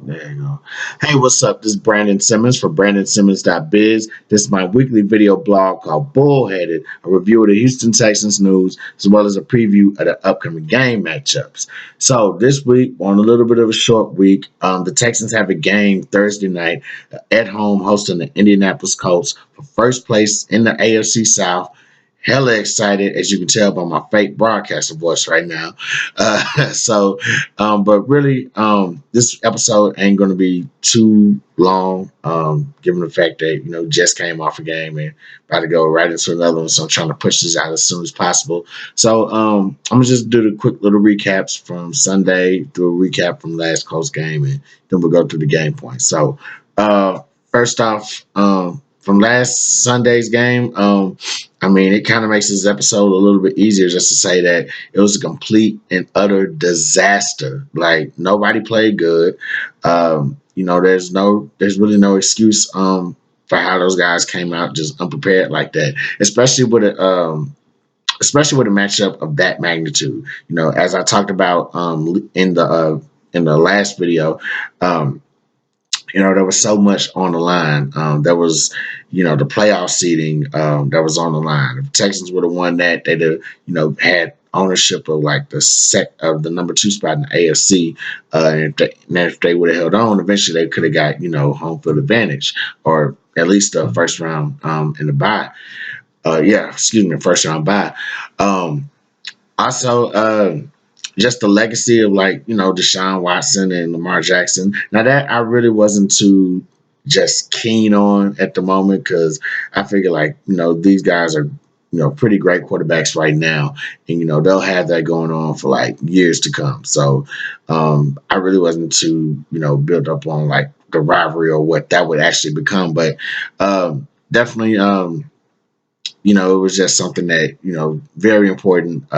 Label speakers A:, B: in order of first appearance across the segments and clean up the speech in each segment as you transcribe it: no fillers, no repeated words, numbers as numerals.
A: There you go. Hey, what's up? This is Brandon Simmons for BrandonSimmons.biz. This is my weekly video blog called Bullheaded, a review of the Houston Texans news, as well as a preview of the upcoming game matchups. So this week, we're on a little bit of a short week. The Texans have a game Thursday night at home hosting the Indianapolis Colts for first place in the AFC South. Hella excited, as you can tell by my fake broadcaster voice right now. But really, this episode ain't going to be too long, given the fact that, just came off a game and about to go right into another one. So I'm trying to push this out as soon as possible. So I'm going to just do the quick little recaps from Sunday, do a recap from last close game, and then we'll go through the game points. So first off, from last Sunday's game, it kind of makes this episode a little bit easier just to say that it was a complete and utter disaster. Like nobody played good. There's really no excuse for how those guys came out just unprepared like that, especially with a matchup of that magnitude. As I talked about in the last video. There was so much on the line. There was, the playoff seeding that was on the line. If the Texans would have won that, they'd have, had ownership of like the number 2 spot in the AFC. And if they would have held on, eventually they could have got, home field advantage or at least the first round in the bye. First round bye. Also, just the legacy of Deshaun Watson and Lamar Jackson. Now that I really wasn't too just keen on at the moment because I figure these guys are pretty great quarterbacks right now, and they'll have that going on for like years to come. So I really wasn't too built up on like the rivalry or what that would actually become, but definitely it was just something that very important.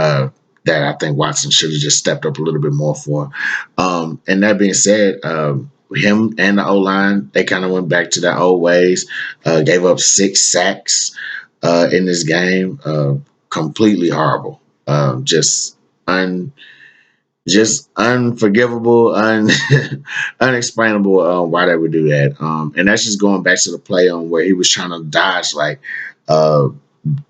A: That I think Watson should have just stepped up a little bit more for. And that being said, him and the O-line, they kind of went back to their old ways, gave up 6 sacks in this game. Completely horrible. Just unforgivable, unexplainable why they would do that. And that's just going back to the play on where he was trying to dodge uh,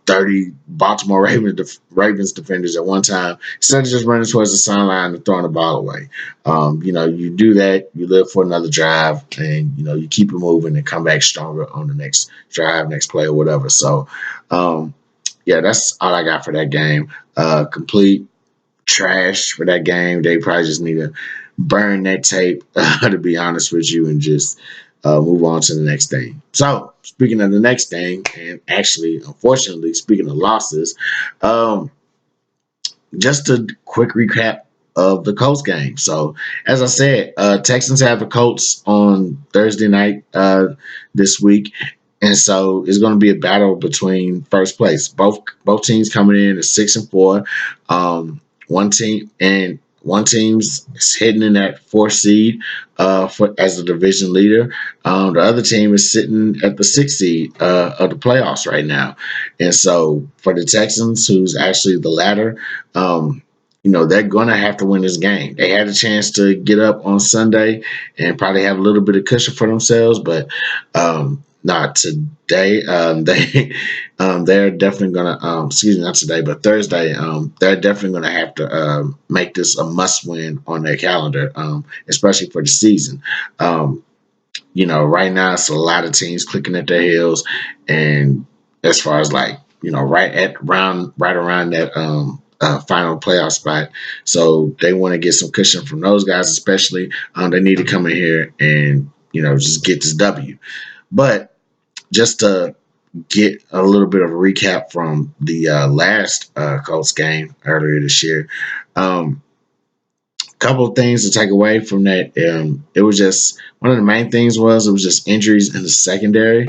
A: 30 Baltimore Ravens defenders at one time instead of just running towards the sideline and throwing the ball away. You do that, you live for another drive, and you keep it moving and come back stronger on the next drive, next play, or whatever. So, that's all I got for that game. Complete trash for that game. They probably just need to burn that tape, to be honest with you, and just move on to the next thing. So, speaking of the next thing, and actually, unfortunately, speaking of losses, just a quick recap of the Colts game. So, as I said, Texans have the Colts on Thursday night this week. And so it's going to be a battle between first place. Both teams coming in at 6-4. One team's heading in that 4th seed as the division leader. The other team is sitting at the 6th seed of the playoffs right now. And so for the Texans, who's actually the latter, they're going to have to win this game. They had a chance to get up on Sunday and probably have a little bit of cushion for themselves, but not today. They're definitely gonna. Not today, but Thursday. They're definitely gonna have to make this a must-win on their calendar, especially for the season. Right now it's a lot of teams clicking at their heels, and as far as right around that final playoff spot, so they want to get some cushion from those guys, especially. They need to come in here and just get this W, but just to get a little bit of a recap from the last Colts game earlier this year. Couple of things to take away from that. It was just one of the main things was it was just injuries in the secondary.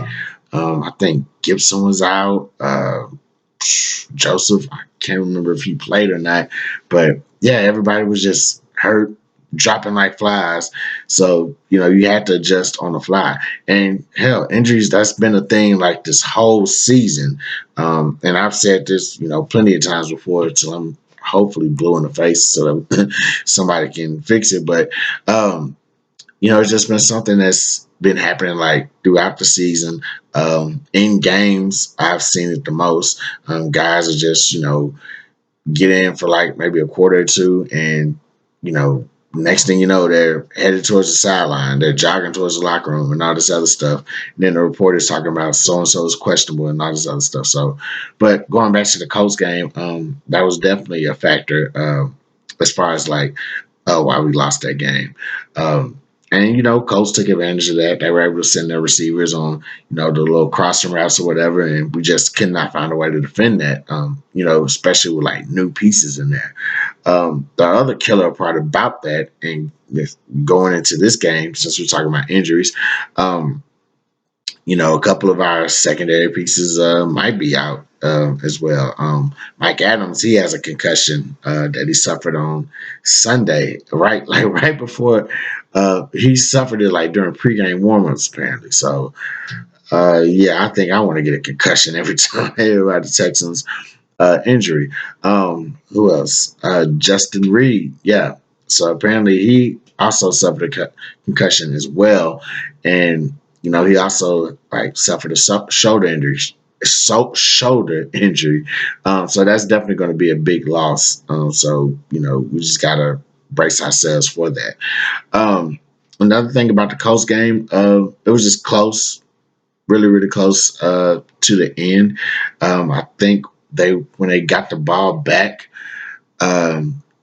A: I think Gibson was out. Joseph, I can't remember if he played or not, but yeah, everybody was just hurt, dropping like flies. So, you had to adjust on the fly. And hell, injuries, that's been a thing like this whole season. And I've said this, plenty of times before until I'm hopefully blue in the face so that somebody can fix it. But It's just been something that's been happening like throughout the season. In games, I've seen it the most. Guys are just, get in for like maybe a quarter or two, and you know, next thing you know, they're headed towards the sideline. They're jogging towards the locker room and all this other stuff. And then the reporter's talking about so and so is questionable and all this other stuff. So, but going back to the Colts game, that was definitely a factor as far as like why we lost that game. And Colts took advantage of that. They were able to send their receivers on, the little crossing routes or whatever, and we just could not find a way to defend that. Especially with like new pieces in there. The other killer part about that, and going into this game, since we're talking about injuries, um, a couple of our secondary pieces might be out as well. Mike Adams, he has a concussion that he suffered on Sunday, right, like right before he suffered it like during pregame warmups, apparently. So, yeah, I think I want to get a concussion every time I hear about the Texans injury. Who else? Justin Reed. Yeah. So apparently he also suffered a concussion as well, and he also like suffered a shoulder injury. Shoulder injury. So that's definitely going to be a big loss. So we just gotta brace ourselves for that. Um, Another thing about the Colts game, it was just close, really, really close to the end. I think when they got the ball back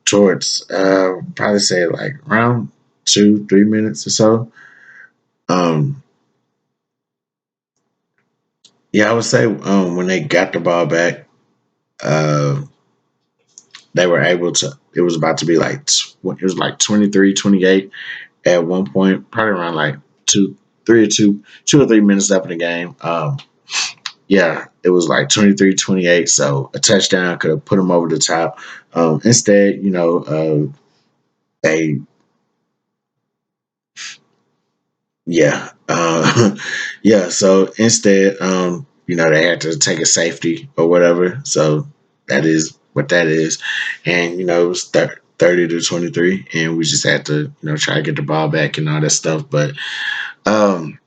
A: towards probably say like around 2 3 minutes or so. Um, yeah, I would say when they got the ball back, uh, they were able to. It was about to be like it was like 23-28 at one point, probably around like 2 or 3 minutes left in the game. Yeah, it was like 23-28, so a touchdown could have put them over the top. Instead, they, yeah, yeah. So instead, they had to take a safety or whatever. So that is what that is, and it was 30-23, and we just had to, try to get the ball back and all that stuff. But um,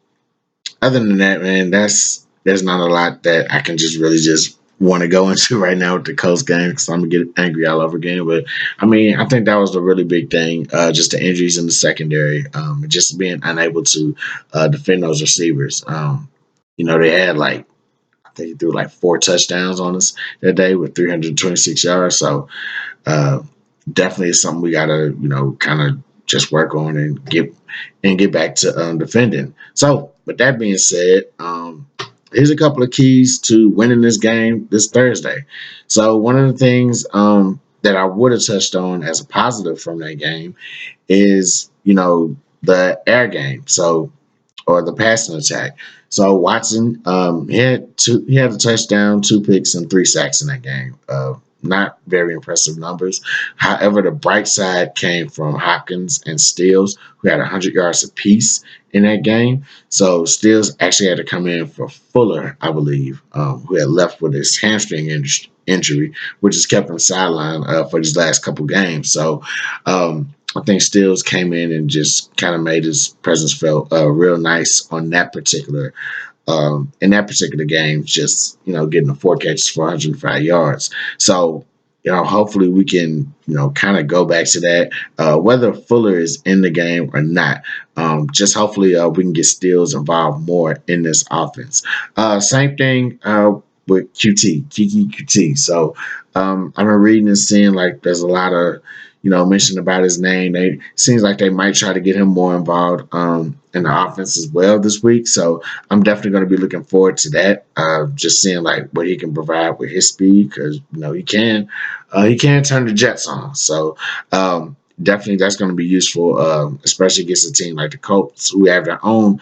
A: other than that, man, there's not a lot that I can just really just want to go into right now with the Colts game because I'm gonna get angry all over again. But I mean, I think that was the really big thing, just the injuries in the secondary, and just being unable to defend those receivers. They had like I think he threw like 4 touchdowns on us that day with 326 yards. So uh, definitely is something we gotta kind of just work on and get back to defending. So with that being said, here's a couple of keys to winning this game this Thursday. So one of the things that I would have touched on as a positive from that game is the air game. So or the passing attack. So Watson, he had a touchdown, 2 picks, and 3 sacks in that game. Not very impressive numbers. However, the bright side came from Hopkins and Stills, who had 100 yards apiece in that game. So Stills actually had to come in for Fuller, I believe, who had left with his hamstring injury, which has kept him sidelined for these last couple games. So I think Stills came in and just kind of made his presence felt real nice on that particular in that particular game. Just getting the 4 catches for 105 yards. So hopefully we can kind of go back to that. Whether Fuller is in the game or not, just hopefully we can get Stills involved more in this offense. Same thing with Kiki QT. So I've been reading and seeing like there's a lot of mentioned about his name. They seems like they might try to get him more involved in the offense as well this week. So I'm definitely going to be looking forward to that. Just seeing like what he can provide with his speed because he can turn the Jets on. So definitely that's going to be useful, especially against a team like the Colts who have their own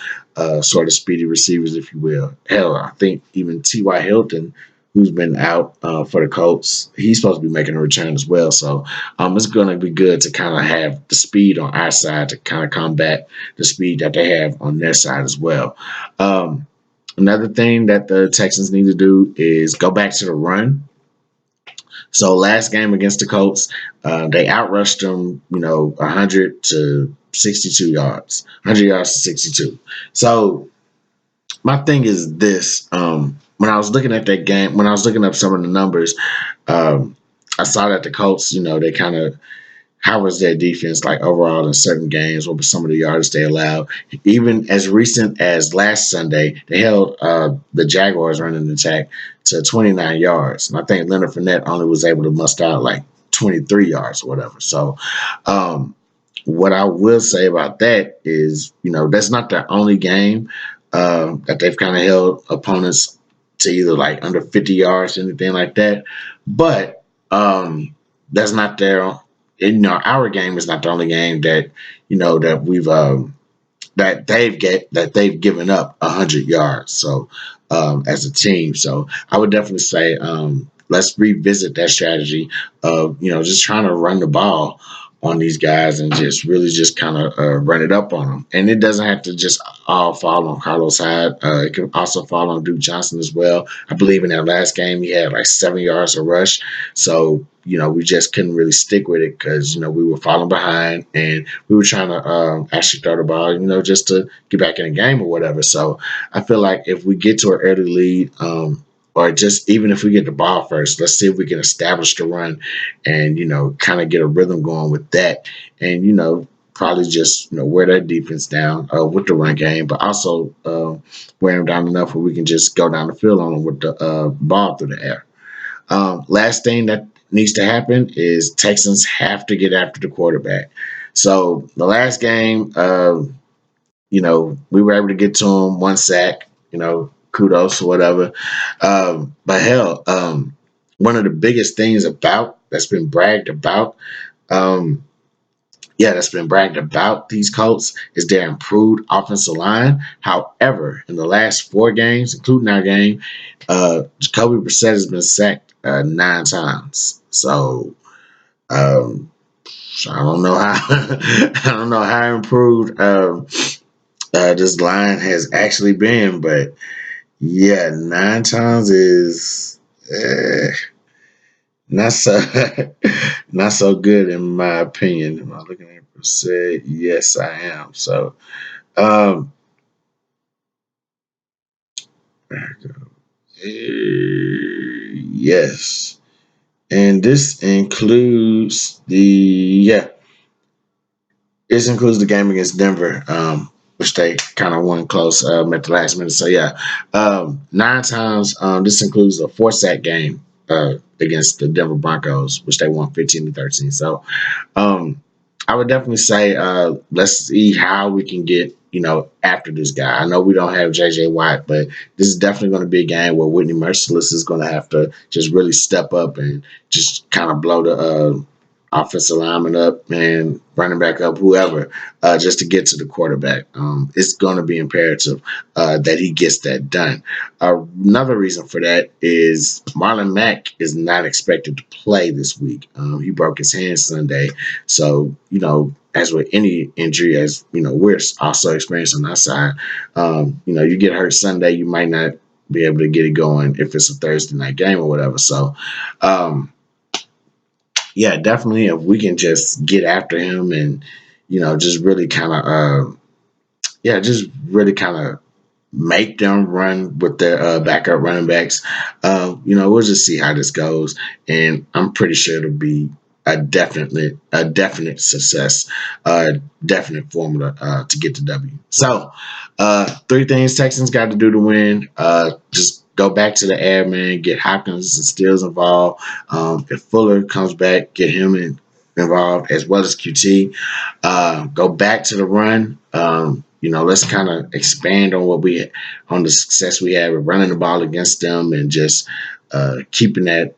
A: sort of speedy receivers, if you will. Hell, I think even T.Y. Hilton, who's been out for the Colts, he's supposed to be making a return as well. So it's going to be good to kind of have the speed on our side to kind of combat the speed that they have on their side as well. Um, Another thing that the Texans need to do is go back to the run. So last game against the Colts, they outrushed them, 100 to 62 yards, 100 yards to 62. So my thing is this: when I was looking at that game, when I was looking up some of the numbers, um, I saw that the Colts, they kind of how was their defense like overall in certain games? What were some of the yards they allowed? Even as recent as last Sunday, they held the Jaguars running attack to 29 yards. And I think Leonard Fournette only was able to muster out like 23 yards or whatever. So, um, what I will say about that is, that's not their only game that they've kind of held opponents to either like under 50 yards, anything like that. But that's not their our game is not the only game that that we've that they've given up 100 yards. So as a team, so I would definitely say let's revisit that strategy of just trying to run the ball on these guys and just really just kind of run it up on them. And it doesn't have to just all fall on Carlos Hyde. It can also fall on Duke Johnson as well. I believe in that last game he had like 7 yards a rush. So we just couldn't really stick with it because we were falling behind and we were trying to actually throw the ball, just to get back in the game or whatever. So I feel like if we get to an early lead, or just even if we get the ball first, let's see if we can establish the run and kind of get a rhythm going with that, and probably just wear that defense down with the run game, but also wear them down enough where we can just go down the field on them with the ball through the air. Last thing that needs to happen is Texans have to get after the quarterback. So the last game, we were able to get to him one sack, kudos or whatever. But hell, one of the biggest things about that's been bragged about, um, that's been bragged about these Colts is their improved offensive line. However, in the last 4 games, including our game, Jacoby Brissett has been sacked 9 times. So um, I don't know how I don't know how improved this line has actually been, but yeah, 9 times is not so not so good in my opinion. Am I looking at percent? Yes, I am. So um yes. And this includes the game against Denver, which they kind of won close at the last minute. So yeah, 9 times. This includes a 4 sack game against the Denver Broncos, which they won 15-13. So um, I would definitely say let's see how we can get after this guy. I know we don't have J.J. Watt, but this is definitely going to be a game where Whitney Merciless is going to have to just really step up and just kind of blow the offensive lineman up and running back up, whoever, just to get to the quarterback. It's going to be imperative that he gets that done. Another reason for that is Marlon Mack is not expected to play this week. He broke his hand Sunday. So, as with any injury, as we're also experiencing on our side, you get hurt Sunday, you might not be able to get it going if it's a Thursday night game or whatever. So, yeah, definitely if we can just get after him and just really kind of just really kind of make them run with their backup running backs. We'll just see how this goes, and I'm pretty sure it'll be a definite success, definite formula to get the W. So, 3 things Texans got to do to win. Just go back to the air, man. Get Hopkins and Stills involved. If Fuller comes back, get him involved as well as QT. Go back to the run. Let's kind of expand on on the success we had with running the ball against them and just keeping that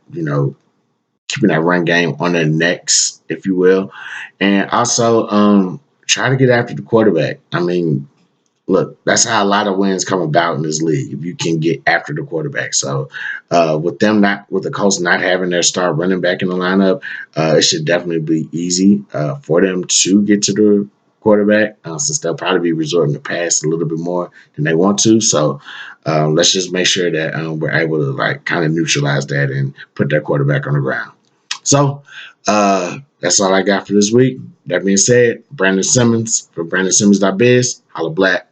A: run game on their necks, if you will, and also try to get after the quarterback. I mean, look, that's how a lot of wins come about in this league if you can get after the quarterback. So, with the Colts not having their star running back in the lineup, it should definitely be easy for them to get to the quarterback, since they'll probably be resorting to pass a little bit more than they want to. So, let's just make sure that we're able to like kind of neutralize that and put that quarterback on the ground. So, That's all I got for this week. That being said, Brandon Simmons for BrandonSimmons.biz. Holla black.